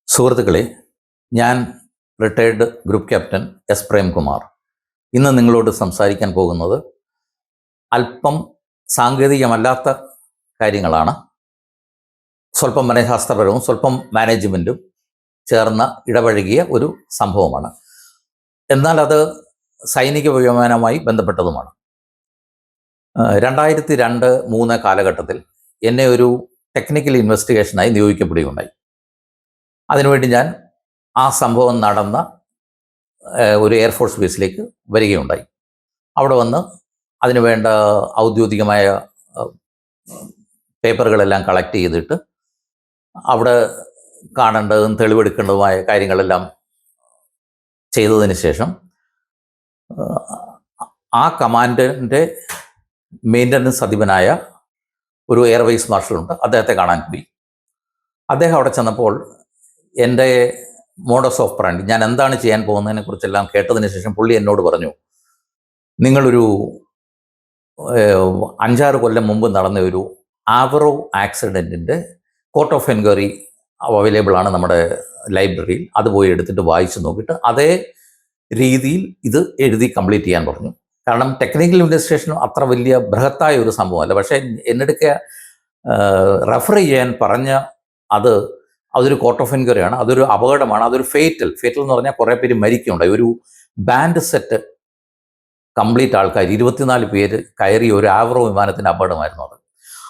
സുഹൃത്തുക്കളെ, ഞാൻ retired group captain S Premkumar ഇന്ന് നിങ്ങളോട് സംസാരിക്കാൻ പോകുന്നത് അല്പം സാങ്കേതികമല്ലാത്ത കാര്യങ്ങളാണ്. സ്വല്പം മനഃശാസ്ത്രപരവും സ്വല്പം മാനേജ്മെൻറ്റും ചേർന്ന ഇടപഴകിയ ഒരു സംഭവമാണ്. എന്നാൽ അത് സൈനിക വ്യോമയാനവുമായി ബന്ധപ്പെട്ടതുമാണ്. 2002-2003 കാലഘട്ടത്തിൽ എന്നെ ഒരു ടെക്നിക്കൽ ഇൻവെസ്റ്റിഗേഷനായി നിയോഗിക്കപ്പെടുകയുണ്ടായി. അതിനുവേണ്ടി ഞാൻ ആ സംഭവം നടന്ന ഒരു എയർഫോഴ്സ് ബേസിലേക്ക് വരികയുണ്ടായി. അവിടെ വന്ന് അതിനു വേണ്ട ഔദ്യോഗികമായ പേപ്പറുകളെല്ലാം കളക്ട് ചെയ്തിട്ട് അവിടെ കാണേണ്ടതും തെളിവെടുക്കേണ്ടതുമായ കാര്യങ്ങളെല്ലാം ചെയ്തതിന് ശേഷം ആ കമാൻഡറിൻ്റെ മെയിൻ്റനൻസ് അധിപനായ ഒരു എയർവൈസ് മാർഷലുണ്ട്, അദ്ദേഹത്തെ കാണാൻ പോയി. അദ്ദേഹം അവിടെ ചെന്നപ്പോൾ എൻ്റെ മോഡസ് ഓഫ് പ്രാൻഡി, ഞാൻ എന്താണ് ചെയ്യാൻ പോകുന്നതിനെ കുറിച്ചെല്ലാം കേട്ടതിന് ശേഷം പുള്ളി എന്നോട് പറഞ്ഞു, നിങ്ങളൊരു 5-6 കൊല്ലം മുമ്പ് നടന്ന ഒരു Avro ആക്സിഡൻറ്റിൻ്റെ court of enquiry available ആണ് നമ്മുടെ ലൈബ്രറിയിൽ, അത് പോയി എടുത്തിട്ട് വായിച്ച് നോക്കിയിട്ട് അതേ രീതിയിൽ ഇത് എഴുതി കംപ്ലീറ്റ് ചെയ്യാൻ പറഞ്ഞു. കാരണം ടെക്നിക്കൽ ഇൻവെസ്റ്റിഗേഷൻ അത്ര വലിയ ബൃഹത്തായ ഒരു സംഭവമല്ല. പക്ഷേ എന്നടുക്കെ റെഫർ ചെയ്യാൻ പറഞ്ഞ അതൊരു കോർട്ട് ഓഫ് എൻക്വയറി ആണ്, അതൊരു അപകടമാണ്, അതൊരു ഫേറ്റൽ എന്ന് പറഞ്ഞാൽ കുറേ പേര് മരിക്കുകയുണ്ടായി. ഒരു ബാൻഡ് സെറ്റ് കംപ്ലീറ്റ് ആൾക്കാർ 24 പേര് കയറിയ ഒരു ആവറോ വിമാനത്തിൻ്റെ അപകടമായിരുന്നു അത്.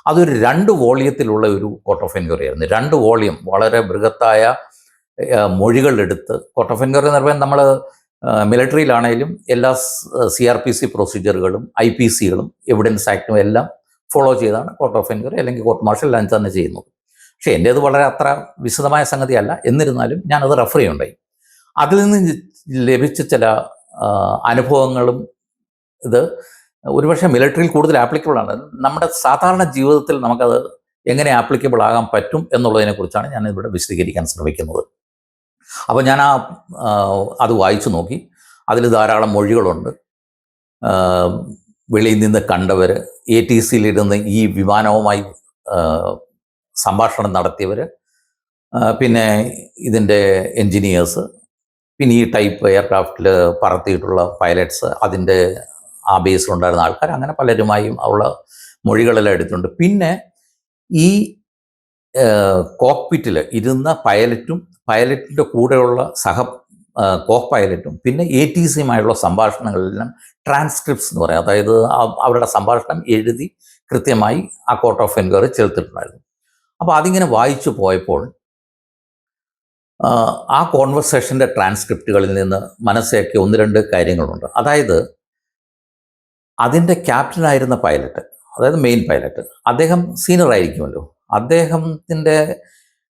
അതൊരു 2 വോളിയത്തിലുള്ള ഒരു കോർട്ട് ഓഫ് എൻക്വയറി ആയിരുന്നു. 2 വോളിയം വളരെ ബൃഹത്തായ മൊഴികളെടുത്ത് കോർട്ട് ഓഫ് എൻക്വയറി എന്ന് പറയുമ്പോൾ നമ്മൾ മിലിറ്ററിയിലാണെങ്കിലും എല്ലാ CRPC പ്രൊസീജിയറുകളും IPCകളും എവിഡൻസ് ആക്റ്റും എല്ലാം ഫോളോ ചെയ്താണ് കോർട്ട് ഓഫ് എൻക്വയറി അല്ലെങ്കിൽ കോർട്ട് മാർഷൽ ലഞ്ച് തന്നെ ചെയ്യുന്നത്. പക്ഷേ എൻ്റേത് വളരെ അത്ര വിശദമായ സംഗതിയല്ല. എന്നിരുന്നാലും ഞാനത് റെഫർ ചെയ്യുണ്ടായി. അതിൽ നിന്ന് ലഭിച്ച ചില അനുഭവങ്ങളും ഇത് ഒരുപക്ഷെ മിലിറ്ററിയിൽ കൂടുതൽ ആപ്ലിക്കബിൾ ആണ്. നമ്മുടെ സാധാരണ ജീവിതത്തിൽ നമുക്കത് എങ്ങനെ ആപ്ലിക്കബിൾ ആകാൻ പറ്റും എന്നുള്ളതിനെക്കുറിച്ചാണ് ഞാൻ ഇവിടെ വിശദീകരിക്കാൻ ശ്രമിക്കുന്നത്. അപ്പോൾ ഞാൻ അത് വായിച്ചു നോക്കി. അതിൽ ധാരാളം മൊഴികളുണ്ട്. വെളിയിൽ നിന്ന് കണ്ടവർ, ATCയിലിരുന്ന് ഈ വിമാനവുമായി സംഭാഷണം നടത്തിയവർ, പിന്നെ ഇതിൻ്റെ എൻജിനീയേഴ്സ്, പിന്നെ ഈ ടൈപ്പ് എയർക്രാഫ്റ്റിൽ പറത്തിയിട്ടുള്ള പൈലറ്റ്സ്, അതിൻ്റെ ആ ബേസിലുണ്ടായിരുന്ന ആൾക്കാർ, അങ്ങനെ പലരുമായും ഉള്ള മൊഴികളെല്ലാം എടുത്തിട്ടുണ്ട്. പിന്നെ ഈ കോക്പിറ്റിൽ ഇരുന്ന പൈലറ്റിൻ്റെ കൂടെയുള്ള കോ പൈലറ്റും പിന്നെ ATCയുമായുള്ള സംഭാഷണങ്ങളെല്ലാം ട്രാൻസ്ക്രിപ്റ്റ്സ് എന്ന് പറയും. അതായത് അവരുടെ സംഭാഷണം എഴുതി കൃത്യമായി ആ കോർട്ട് ഓഫ് എൻക്വയറി ചേർത്തിട്ടുണ്ടായിരുന്നു. അപ്പോൾ അതിങ്ങനെ വായിച്ചു പോയപ്പോൾ ആ കോൺവെർസേഷൻ്റെ ട്രാൻസ്ക്രിപ്റ്റുകളിൽ നിന്ന് മനസ്സിലാക്കിയ 1-2 കാര്യങ്ങളുണ്ട്. അതായത് അതിൻ്റെ ക്യാപ്റ്റനായിരുന്ന പൈലറ്റ്, അതായത് മെയിൻ പൈലറ്റ്, അദ്ദേഹം സീനിയർ ആയിരിക്കുമല്ലോ. അദ്ദേഹത്തിൻ്റെ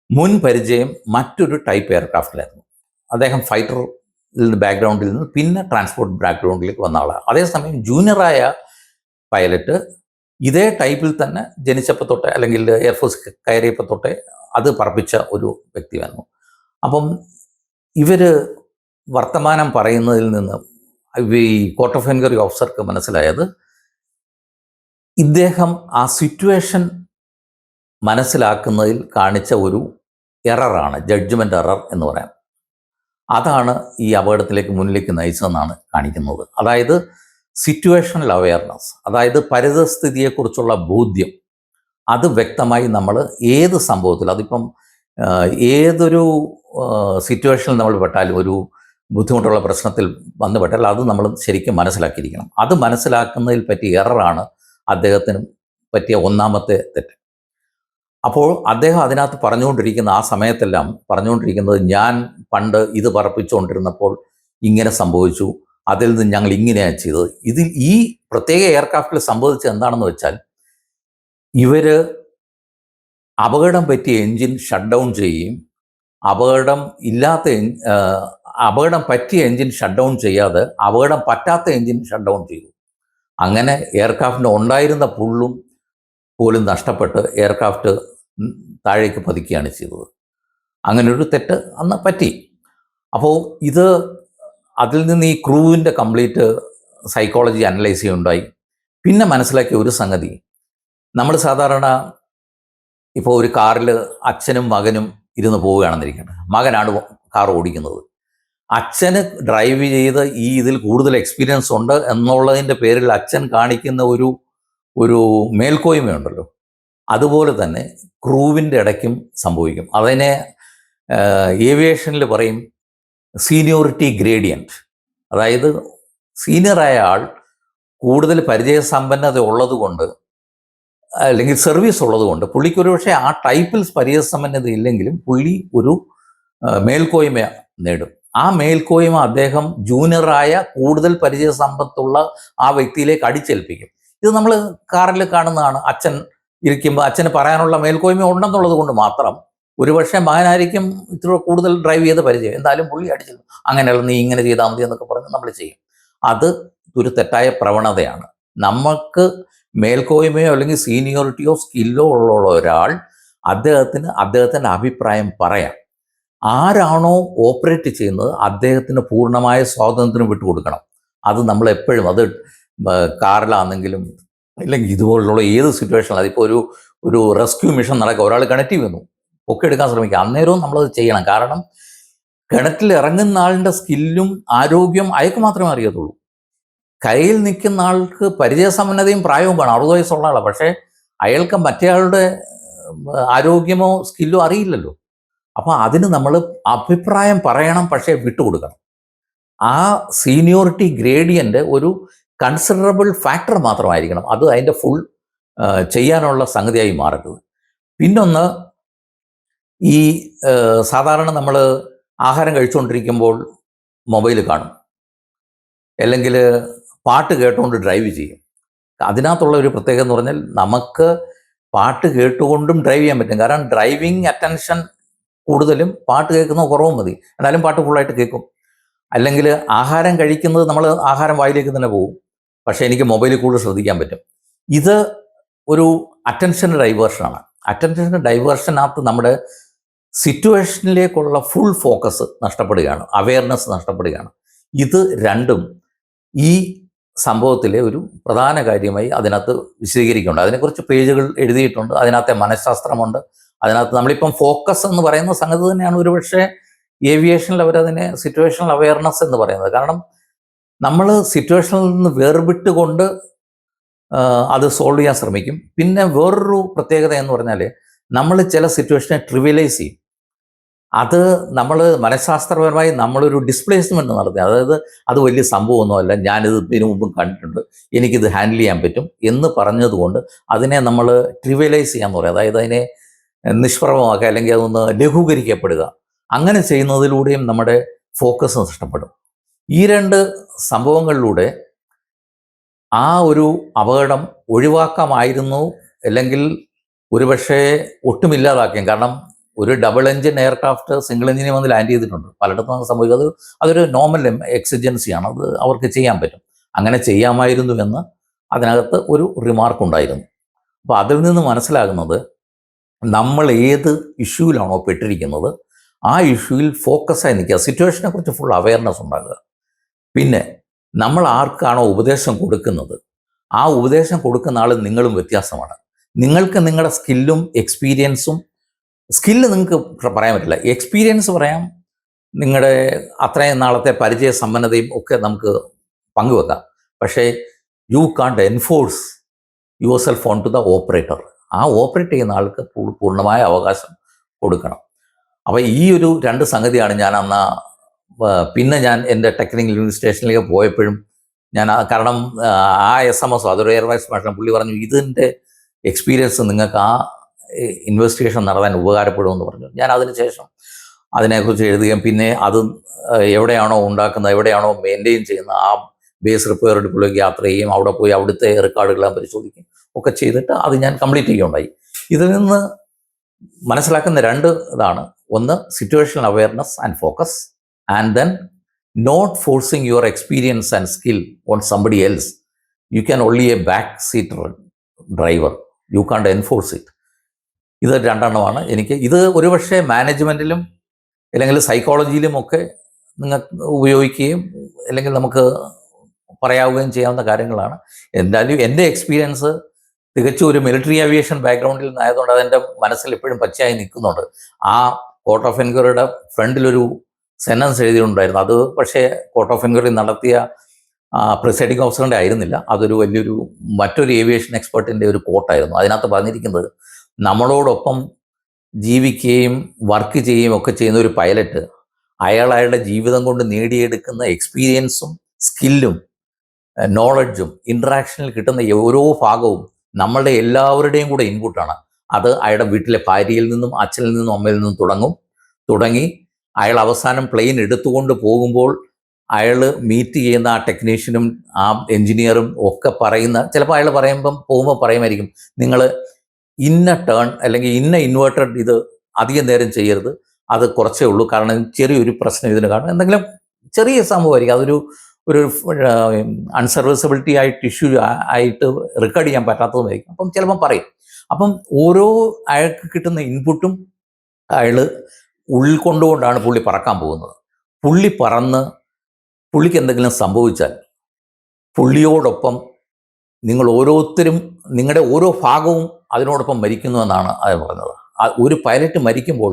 മുൻ പരിചയം മറ്റൊരു ടൈപ്പ് എയർക്രാഫ്റ്റിലായിരുന്നു. അദ്ദേഹം ഫൈറ്റർ ബാക്ക്ഗ്രൗണ്ടിൽ നിന്ന് പിന്നെ ട്രാൻസ്പോർട്ട് ബാക്ക്ഗ്രൗണ്ടിലേക്ക് വന്ന ആളാണ്. അതേസമയം ജൂനിയറായ പൈലറ്റ് ഇതേ ടൈപ്പിൽ തന്നെ ജനിച്ചപ്പോൾ തൊട്ടേ അല്ലെങ്കിൽ എയർഫോഴ്സ് കയറിയപ്പോൾ തൊട്ടേ അത് പറപ്പിച്ച ഒരു വ്യക്തിയായിരുന്നു. അപ്പം ഇവർ വർത്തമാനം പറയുന്നതിൽ നിന്ന് ഈ കോർട്ട് ഓഫ് എൻക്വയറി ഓഫീസർക്ക് മനസ്സിലായത് ഇദ്ദേഹം ആ സിറ്റുവേഷൻ മനസ്സിലാക്കുന്നതിൽ കാണിച്ച ഒരു എററാണ്, ജഡ്ജ്മെൻ്റ് എറർ എന്ന് പറയാം. അതാണ് ഈ അപകടത്തിലേക്ക് മുന്നിലേക്ക് നയിച്ചതെന്നാണ് കാണിക്കുന്നത്. അതായത് സിറ്റുവേഷണൽ അവെയർനെസ്, അതായത് പരിതസ്ഥിതിയെക്കുറിച്ചുള്ള ബോധ്യം, അത് വ്യക്തമായി നമ്മൾ ഏത് സംഭവത്തിൽ, അതിപ്പം ഏതൊരു സിറ്റുവേഷനിൽ നമ്മൾ പെട്ടാലും, ഒരു ബുദ്ധിമുട്ടുള്ള പ്രശ്നത്തിൽ വന്നു പെട്ടാൽ അത് നമ്മൾ ശരിക്കും മനസ്സിലാക്കിയിരിക്കണം. അത് മനസ്സിലാക്കുന്നതിൽ പറ്റിയ എററാണ് അദ്ദേഹത്തിന് പറ്റിയ ഒന്നാമത്തെ തെറ്റ്. അപ്പോൾ അദ്ദേഹം അതിനകത്ത് പറഞ്ഞുകൊണ്ടിരിക്കുന്ന ആ സമയത്തെല്ലാം പറഞ്ഞുകൊണ്ടിരിക്കുന്നത്, ഞാൻ പണ്ട് ഇത് പറപ്പിച്ചുകൊണ്ടിരുന്നപ്പോൾ ഇങ്ങനെ സംഭവിച്ചു, അതിൽ നിന്ന് ഞങ്ങൾ ഇങ്ങനെയാണ് ചെയ്തത്. ഇതിൽ ഈ പ്രത്യേക എയർക്രാഫ്റ്റിൽ സംഭവിച്ചത് എന്താണെന്ന് വെച്ചാൽ, ഇവർ അപകടം പറ്റിയ എൻജിൻ ഷട്ട് ഡൗൺ ചെയ്യുകയും അപകടം പറ്റിയ എൻജിൻ ഷട്ട് ഡൗൺ ചെയ്യാതെ അപകടം പറ്റാത്ത എൻജിൻ ഷട്ട് ഡൗൺ ചെയ്തു. അങ്ങനെ എയർക്രാഫ്റ്റിന് ഉണ്ടായിരുന്ന പോലും നഷ്ടപ്പെട്ട് എയർക്രാഫ്റ്റ് താഴേക്ക് പതിക്കുകയാണ് ചെയ്തത്. അങ്ങനൊരു തെറ്റ് അന്ന് പറ്റി. അപ്പോൾ അതിൽ നിന്ന് ഈ ക്രൂവിൻ്റെ കംപ്ലീറ്റ് സൈക്കോളജി അനലൈസ് ചെയ്യുകയുണ്ടായി. പിന്നെ മനസ്സിലാക്കിയ ഒരു സംഗതി, നമ്മൾ സാധാരണ ഇപ്പോൾ ഒരു കാറിൽ അച്ഛനും മകനും ഇരുന്ന് പോവുകയാണെന്നിരിക്കട്ടെ, മകനാണ് കാർ ഓടിക്കുന്നത്. അച്ഛന് ഡ്രൈവ് ചെയ്ത് ഇതിൽ കൂടുതൽ എക്സ്പീരിയൻസ് ഉണ്ട് എന്നുള്ളതിൻ്റെ പേരിൽ അച്ഛൻ കാണിക്കുന്ന ഒരു ഒരു മേൽക്കോയ്മയുണ്ടല്ലോ, അതുപോലെ തന്നെ ക്രൂവിൻ്റെ ഇടയ്ക്കും സംഭവിക്കും. അതിനെ ഏവിയേഷനിൽ പറയും സീനിയോറിറ്റി ഗ്രേഡിയൻറ്റ്. അതായത് സീനിയറായ ആൾ കൂടുതൽ പരിചയസമ്പന്നത ഉള്ളതുകൊണ്ട് അല്ലെങ്കിൽ സർവീസ് ഉള്ളതുകൊണ്ട് പുള്ളിക്കൊരു പക്ഷേ ആ ടൈപ്പിൽ പരിചയസമ്പന്നത ഇല്ലെങ്കിലും പുള്ളി ഒരു മേൽക്കോയ്മ നേടും. ആ മേൽക്കോയ്മ അദ്ദേഹം ജൂനിയറായ കൂടുതൽ പരിചയസമ്പത്തുള്ള ആ വ്യക്തിയിലേക്ക് അടിച്ചേൽപ്പിക്കും. ഇത് നമ്മൾ കാറിൽ കാണുന്നതാണ്. അച്ഛൻ ഇരിക്കുമ്പോൾ അച്ഛന് പറയാനുള്ള മേൽക്കോയ്മ ഉണ്ടെന്നുള്ളത് കൊണ്ട് മാത്രം ഒരുപക്ഷെ മകനായിരിക്കും ഇത്ര കൂടുതൽ ഡ്രൈവ് ചെയ്ത് പരിചയം, എന്തായാലും പുള്ളി അടിച്ചു അങ്ങനെയല്ല, നീ ഇങ്ങനെ ചെയ്താൽ മതി എന്നൊക്കെ പറഞ്ഞ് നമ്മൾ ചെയ്യും. അത് ഒരു തെറ്റായ പ്രവണതയാണ്. നമുക്ക് മേൽക്കോയ്മയോ അല്ലെങ്കിൽ സീനിയോറിറ്റിയോ സ്കില്ലോ ഉള്ള ഒരാൾ അദ്ദേഹത്തിൻ്റെ അഭിപ്രായം പറയാം. ആരാണോ ഓപ്പറേറ്റ് ചെയ്യുന്നത് അദ്ദേഹത്തിന് പൂർണ്ണമായ സ്വാതന്ത്ര്യം വിട്ടുകൊടുക്കണം. അത് നമ്മൾ എപ്പോഴും, അത് കാറിലാണെങ്കിലും അല്ലെങ്കിൽ ഇതുപോലുള്ള ഏത് സിറ്റുവേഷനിലും, അതിപ്പോൾ ഒരു റെസ്ക്യൂ മിഷൻ നടക്കുക, ഒരാൾ കിണറ്റിൽ വന്നു, ഒക്കെ എടുക്കാൻ ശ്രമിക്കുക, അന്നേരവും നമ്മളത് ചെയ്യണം. കാരണം കിണറ്റിൽ ഇറങ്ങുന്ന ആളിൻ്റെ സ്കില്ലും ആരോഗ്യം അയാൾക്ക് മാത്രമേ അറിയത്തുള്ളൂ. കരയിൽ നിൽക്കുന്ന ആൾക്ക് പരിചയസമ്പന്നതയും പ്രായവും കാണും, 60 വയസ്സുള്ള ആളാണ്, പക്ഷേ അയാൾക്ക് മറ്റേയാളുടെ ആരോഗ്യമോ സ്കില്ലോ അറിയില്ലല്ലോ. അപ്പോൾ അതിന് നമ്മൾ അഭിപ്രായം പറയണം, പക്ഷേ വിട്ടുകൊടുക്കണം. ആ സീനിയോറിറ്റി ഗ്രേഡിയൻ്റ് ഒരു കൺസിഡറബിൾ ഫാക്ടർ മാത്രമായിരിക്കണം, അത് അതിൻ്റെ ഫുൾ ചെയ്യാനുള്ള സംഗതിയായി മാറരുത്. പിന്നൊന്ന്, ഈ സാധാരണ നമ്മൾ ആഹാരം കഴിച്ചുകൊണ്ടിരിക്കുമ്പോൾ മൊബൈൽ കാണും, അല്ലെങ്കിൽ പാട്ട് കേട്ടുകൊണ്ട് ഡ്രൈവ് ചെയ്യും. അതിനകത്തുള്ള ഒരു പ്രത്യേകത എന്ന് പറഞ്ഞാൽ നമുക്ക് പാട്ട് കേട്ടുകൊണ്ടും ഡ്രൈവ് ചെയ്യാൻ പറ്റും. കാരണം ഡ്രൈവിംഗ് അറ്റൻഷൻ കൂടുതലും പാട്ട് കേൾക്കുന്ന കുറവും മതി, എന്നാലും പാട്ട് ഫുള്ളായിട്ട് കേൾക്കും. അല്ലെങ്കിൽ ആഹാരം കഴിക്കുന്നത്, നമ്മൾ ആഹാരം വായിലേക്ക് തന്നെ പോകും, പക്ഷേ എനിക്ക് മൊബൈലിൽ കൂടുതൽ ശ്രദ്ധിക്കാൻ പറ്റും. ഇത് ഒരു അറ്റൻഷൻ്റെ ഡൈവേർഷനാണ്. അറ്റൻഷൻ്റെ ഡൈവേർഷനകത്ത് നമ്മുടെ സിറ്റുവേഷനിലേക്കുള്ള ഫുൾ ഫോക്കസ് നഷ്ടപ്പെടുകയാണ്, അവെയർനെസ് നഷ്ടപ്പെടുകയാണ്. ഇത് രണ്ടും ഈ സംഭവത്തിലെ ഒരു പ്രധാന കാര്യമായി അതിനകത്ത് വിശദീകരിക്കുന്നുണ്ട്. അതിനെക്കുറിച്ച് പേജുകൾ എഴുതിയിട്ടുണ്ട്. അതിനകത്തെ മനഃശാസ്ത്രമുണ്ട്. അതിനകത്ത് നമ്മളിപ്പം ഫോക്കസ് എന്ന് പറയുന്ന സംഗതി തന്നെയാണ് ഒരുപക്ഷെ ഏവിയേഷനിൽ അവരതിനെ സിറ്റുവേഷണൽ അവെയർനെസ് എന്ന് പറയുന്നത്. കാരണം നമ്മൾ സിറ്റുവേഷനിൽ നിന്ന് വേർവിട്ടുകൊണ്ട് അത് സോൾവ് ചെയ്യാൻ ശ്രമിക്കും. പിന്നെ വേറൊരു പ്രത്യേകത എന്ന് പറഞ്ഞാൽ നമ്മൾ ചില സിറ്റുവേഷനെ ട്രിവിയലൈസ് ചെയ്യും. അത് നമ്മൾ മനഃശാസ്ത്രപരമായി നമ്മളൊരു ഡിസ്പ്ലേസ്മെൻറ്റ് നടത്തി, അതായത് അത് വലിയ സംഭവമൊന്നുമല്ല, ഞാനിത് ഇതിനു മുമ്പും കണ്ടിട്ടുണ്ട്, എനിക്കിത് ഹാൻഡിൽ ചെയ്യാൻ പറ്റും എന്ന് പറഞ്ഞതുകൊണ്ട് അതിനെ നമ്മൾ ട്രിവിയലൈസ് ചെയ്യാന്ന് പറയും. അതായത് അതിനെ നിഷ്പ്രഭമാക്കുക, അല്ലെങ്കിൽ അതൊന്ന് ലഘൂകരിക്കപ്പെടുക. അങ്ങനെ ചെയ്യുന്നതിലൂടെയും നമ്മുടെ ഫോക്കസ് നഷ്ടപ്പെടും. ഈ രണ്ട് സംഭവങ്ങളിലൂടെ ആ ഒരു അപകടം ഒഴിവാക്കാമായിരുന്നു, അല്ലെങ്കിൽ ഒരുപക്ഷെ ഒട്ടുമില്ലാതാക്കിയും. കാരണം ഒരു ഡബിൾ എഞ്ചിൻ എയർക്രാഫ്റ്റ് സിംഗിൾ എഞ്ചിനിൽ വന്ന് ലാൻഡ് ചെയ്തിട്ടുണ്ട്, പലയിടത്തും സംഭവിക്കുന്നത്. അതൊരു നോർമൽ എക്സിജൻസിയാണ്, അത് അവർക്ക് ചെയ്യാൻ പറ്റും. അങ്ങനെ ചെയ്യാമായിരുന്നുവെന്ന് അതിനകത്ത് ഒരു റിമാർക്കുണ്ടായിരുന്നു. അപ്പോൾ അതിൽ നിന്ന് മനസ്സിലാകുന്നത്, നമ്മൾ ഏത് ഇഷ്യൂവിലാണോ പെട്ടിരിക്കുന്നത് ആ ഇഷ്യൂവിൽ ഫോക്കസായി നിൽക്കുക, സിറ്റുവേഷനെ കുറിച്ച് ഫുൾ അവെയർനെസ് ഉണ്ടാകുക. പിന്നെ നമ്മൾ ആർക്കാണോ ഉപദേശം കൊടുക്കുന്നത് ആ ഉപദേശം കൊടുക്കുന്ന ആൾ നിങ്ങളും വ്യത്യാസമാണ്. നിങ്ങൾക്ക് നിങ്ങളുടെ സ്കില്ലും എക്സ്പീരിയൻസും, സ്കില്ല് നിങ്ങൾക്ക് പറയാൻ പറ്റില്ല, എക്സ്പീരിയൻസ് പറയാം, നിങ്ങളുടെ അത്രയും നാളത്തെ പരിചയ സമ്പന്നതയും ഒക്കെ നമുക്ക് പങ്കുവെക്കാം. പക്ഷേ you can't enforce yourself on to the operator. ആ ഓപ്പറേറ്റ് ചെയ്യുന്ന ആൾക്ക് പൂർണ്ണമായ അവകാശം കൊടുക്കണം. അപ്പോൾ ഈ ഒരു രണ്ട് സംഗതിയാണ് ഞാൻ പിന്നെ ഞാൻ എൻ്റെ ടെക്നിക്കൽ ഇൻവെസ്റ്റിഗേഷനിലേക്ക് പോയപ്പോഴും ഞാൻ കാരണം ആ SMS അതൊരു എയർവൈസ് ഭാഷ പുള്ളി പറഞ്ഞു, ഇതിൻ്റെ എക്സ്പീരിയൻസ് നിങ്ങൾക്ക് ആ ഇൻവെസ്റ്റിഗേഷൻ നടത്താൻ ഉപകാരപ്പെടുമെന്ന് പറഞ്ഞു. ഞാൻ അതിനുശേഷം അതിനെക്കുറിച്ച് എഴുതുകയും പിന്നെ അത് എവിടെയാണോ ഉണ്ടാക്കുന്നത്, എവിടെയാണോ മെയിൻറ്റെയിൻ ചെയ്യുന്ന ആ ബേസ് റിപ്പയർ ഡിപ്പോയിലേക്ക് യാത്ര ചെയ്യും, അവിടെ പോയി അവിടുത്തെ റെക്കോർഡുകളെല്ലാം പരിശോധിക്കും ഒക്കെ ചെയ്തിട്ട് അത് ഞാൻ കംപ്ലീറ്റ് ചെയ്യുകയുണ്ടായി. ഇതിൽ നിന്ന് മനസ്സിലാക്കുന്ന രണ്ട് ഇതാണ്. ഒന്ന്, situational awareness and focus, and then not forcing your experience and skill on somebody else. You can only a back seat driver, you can't enforce it. ഇത് രണ്ടെണ്ണമാണ് എനിക്ക്. ഇത് ഒരുപക്ഷെ മാനേജ്മെൻറ്റിലും അല്ലെങ്കിൽ സൈക്കോളജിയിലുമൊക്കെ നിങ്ങൾക്ക് ഉപയോഗിക്കുകയും അല്ലെങ്കിൽ നമുക്ക് പറയാവുകയും ചെയ്യാവുന്ന കാര്യങ്ങളാണ്. എന്തായാലും എൻ്റെ എക്സ്പീരിയൻസ് തികച്ചും ഒരു മിലിറ്ററി ഏവിയേഷൻ ബാക്ക്ഗ്രൗണ്ടിൽ നിന്നായതുകൊണ്ട് അതെൻ്റെ മനസ്സിൽ എപ്പോഴും പച്ചയായി നിൽക്കുന്നുണ്ട്. ആ കോർട്ട് ഓഫ് എൻക്വയറിയുടെ ഫ്രണ്ടിലൊരു സെൻറ്റൻസ് എഴുതിയിട്ടുണ്ടായിരുന്നു. അത് പക്ഷേ കോർട്ട് ഓഫ് എൻക്വയറി നടത്തിയ പ്രിസൈഡിംഗ് ഓഫീസറിൻ്റെ ആയിരുന്നില്ല, അതൊരു വലിയൊരു മറ്റൊരു ഏവിയേഷൻ എക്സ്പെർട്ടിൻ്റെ ഒരു കോട്ടായിരുന്നു. അതിനകത്ത് പറഞ്ഞിരിക്കുന്നത്, നമ്മളോടൊപ്പം ജീവിക്കുകയും വർക്ക് ചെയ്യുകയും ഒക്കെ ചെയ്യുന്ന ഒരു പൈലറ്റ് അയാളുടെ ജീവിതം കൊണ്ട് നേടിയെടുക്കുന്ന എക്സ്പീരിയൻസും സ്കില്ലും നോളജും ഇൻട്രാക്ഷനിൽ കിട്ടുന്ന ഓരോ ഭാഗവും നമ്മളുടെ എല്ലാവരുടെയും കൂടെ ഇൻപുട്ടാണ്. അത് അയാളുടെ വീട്ടിലെ ഭാര്യയിൽ നിന്നും അച്ഛനിൽ നിന്നും അമ്മയിൽ നിന്നും തുടങ്ങി അയാൾ അവസാനം പ്ലെയിൻ എടുത്തുകൊണ്ട് പോകുമ്പോൾ അയാൾ മീറ്റ് ചെയ്യുന്ന ആ ടെക്നീഷ്യനും ആ എൻജിനീയറും ഒക്കെ പറയുന്ന, ചിലപ്പോൾ അയാൾ പോകുമ്പോൾ പറയുമായിരിക്കും, നിങ്ങൾ ഇന്ന ടേൺ അല്ലെങ്കിൽ ഇന്ന ഇൻവേർട്ടഡ് ഇത് അധികം നേരം ചെയ്യരുത്, അത് കുറച്ചേ ഉള്ളൂ, കാരണം ചെറിയൊരു പ്രശ്നം ഇതിന് കാണും, എന്തെങ്കിലും ചെറിയ സംഭവമായിരിക്കും, അതൊരു അൺസർവീസബിലിറ്റി ആയിട്ട് ഇഷ്യൂ ആയിട്ട് റെക്കോർഡ് ചെയ്യാൻ പറ്റാത്തതുമായിരിക്കും. അപ്പം ചിലപ്പം പറയും. അപ്പം ഓരോ അയാൾക്ക് കിട്ടുന്ന ഇൻപുട്ടും അയാൾ ഉൾക്കൊണ്ടുകൊണ്ടാണ് പുള്ളി പറക്കാൻ പോകുന്നത്. പുള്ളി പറന്ന് പുള്ളിക്ക് എന്തെങ്കിലും സംഭവിച്ചാൽ പുള്ളിയോടൊപ്പം നിങ്ങൾ ഓരോരുത്തരും, നിങ്ങളുടെ ഓരോ ഭാഗവും അതിനോടൊപ്പം മരിക്കുന്നു എന്നാണ് അത് പറഞ്ഞത്. ഒരു പൈലറ്റ് മരിക്കുമ്പോൾ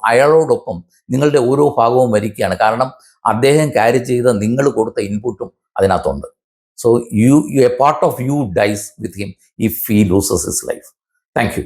അയാളോടൊപ്പം നിങ്ങളുടെ ഓരോ ഭാഗവും മരിക്കുകയാണ്. കാരണം അദ്ദേഹം ക്യാരി ചെയ്ത നിങ്ങൾ കൊടുത്ത ഇൻപുട്ടും അതിനകത്തുണ്ട്. So a part of you dies with him if he loses his life. Thank U.